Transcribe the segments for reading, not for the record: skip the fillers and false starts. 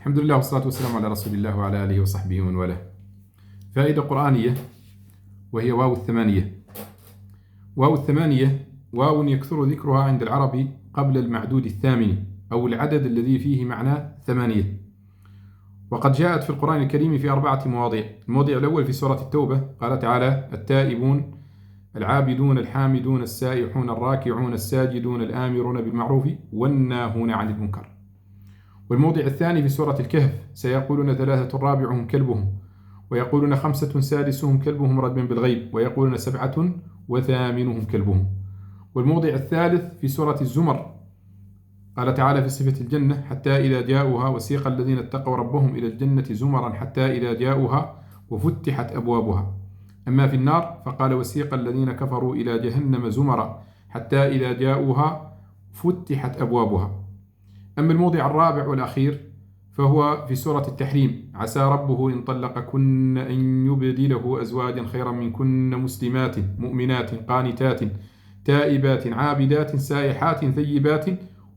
الحمد لله والصلاة والسلام على رسول الله وعلى آله وصحبه ومن والاه. فائدة قرآنية وهي واو الثمانية. واو الثمانية واو يكثر ذكرها عند العرب قبل المعدود الثامن أو العدد الذي فيه معنى ثمانية، وقد جاءت في القرآن الكريم في 4 مواضع. الموضع الأول في سورة التوبة، قال تعالى: التائبون العابدون الحامدون السائحون الراكعون الساجدون الآمرون بالمعروف والناهون عن المنكر. والموضع الثاني في سورة الكهف: سيقولون 3 رابعهم كلبهم ويقولون 5 سادسهم كلبهم رجما بالغيب ويقولون 7 وثامنهم كلبهم. والموضع الثالث في سورة الزمر، قال تعالى في صفة الجنة: حتى إذا جاءوها وسيق الذين اتقوا ربهم إلى الجنة زمرا حتى إذا جاءوها وفتحت أبوابها. أما في النار فقال: وسيق الذين كفروا إلى جهنم زمرا حتى إذا جاءوها فتحت أبوابها. أما الموضع الرابع والأخير فهو في سورة التحريم: عسى ربه إن طلقكن أن يبدله أزواجا خيرا منكن مسلمات مؤمنات قانتات تائبات عابدات سائحات ثيبات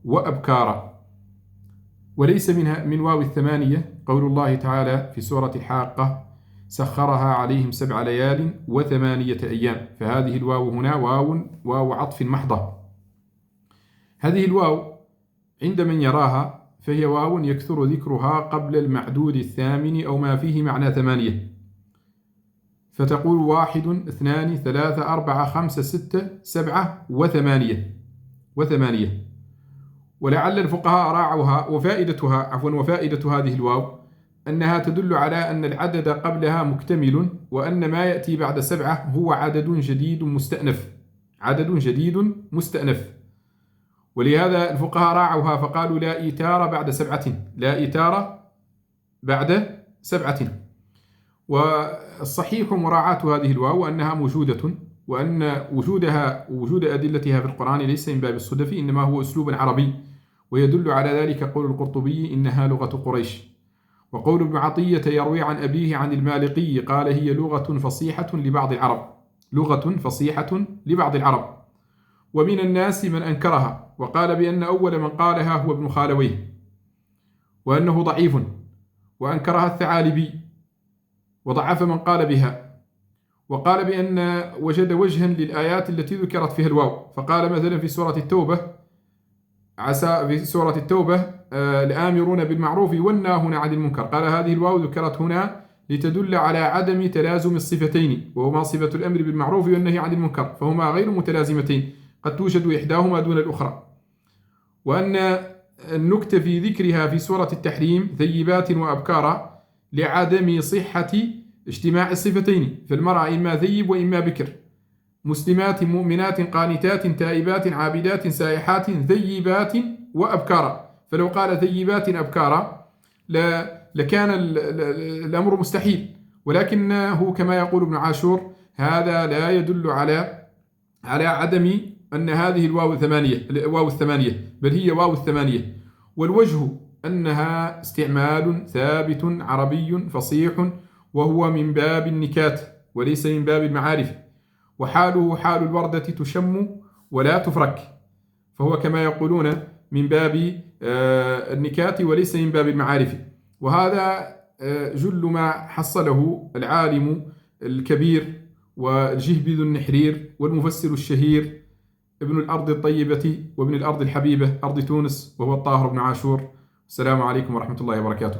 وأبكارا. وليس من واو الثمانية قول الله تعالى في سورة الحاقة: سخرها عليهم 7 ليال و8 أيام. فهذه الواو هنا واو عطف محضة. هذه الواو عند من يراها فهي واو يكثر ذكرها قبل المعدود الثامن أو ما فيه معنى 8، فتقول 1 2 3 4 5 6 7 و8. ولعل الفقهاء راعوها. وفائدة هذه الواو أنها تدل على أن العدد قبلها مكتمل، وأن ما يأتي بعد 7 هو عدد جديد مستأنف. ولهذا الفقهاء راعوها فقالوا: لا إيتار بعد 7. والصحيح مراعاة هذه الواو أنها موجودة، وأن وجود أدلتها في القرآن ليس من باب الصدف، إنما هو أسلوب عربي، ويدل على ذلك قول القرطبي: إنها لغة قريش. وقول ابن عطية يروي عن أبيه عن المالقي قال: هي لغة فصيحة لبعض العرب. ومن الناس من أنكرها وقال بأن أول من قالها هو ابن خالويه، وأنه ضعيف، وأنكرها الثعالبي وضعف من قال بها، وقال بأن وجد وجها للآيات التي ذكرت فيها الواو. فقال مثلا في سورة التوبة: الآمرون بالمعروف والناهون عن المنكر. قال: هذه الواو ذكرت هنا لتدل على عدم تلازم الصفتين، وهما صفة الأمر بالمعروف والنهي عن المنكر، فهما غير متلازمتين، قد توجد إحداهما دون الأخرى. وأن النكتة في ذكرها في سورة التحريم ثيبات وأبكارا لعدم صحة اجتماع الصفتين، فالمرأة إما ثيب وإما بكر، مسلمات مؤمنات قانتات تائبات عابدات سائحات ثيبات وأبكارا. فلو قال ثيبات أبكارا لكان الأمر مستحيل، ولكنه كما يقول ابن عاشور: هذا لا يدل على عدم أن هذه واو الثمانية، بل هي واو الثمانية. والوجه أنها استعمال ثابت عربي فصيح، وهو من باب النكات وليس من باب المعارف، وحاله حال الوردة تشم ولا تفرك، فهو كما يقولون من باب النكات وليس من باب المعارف. وهذا جل ما حصله العالم الكبير والجهبذ النحرير والمفسر الشهير ابن الأرض الطيبة وابن الأرض الحبيبة أرض تونس، وهو الطاهر بن عاشور. السلام عليكم ورحمة الله وبركاته.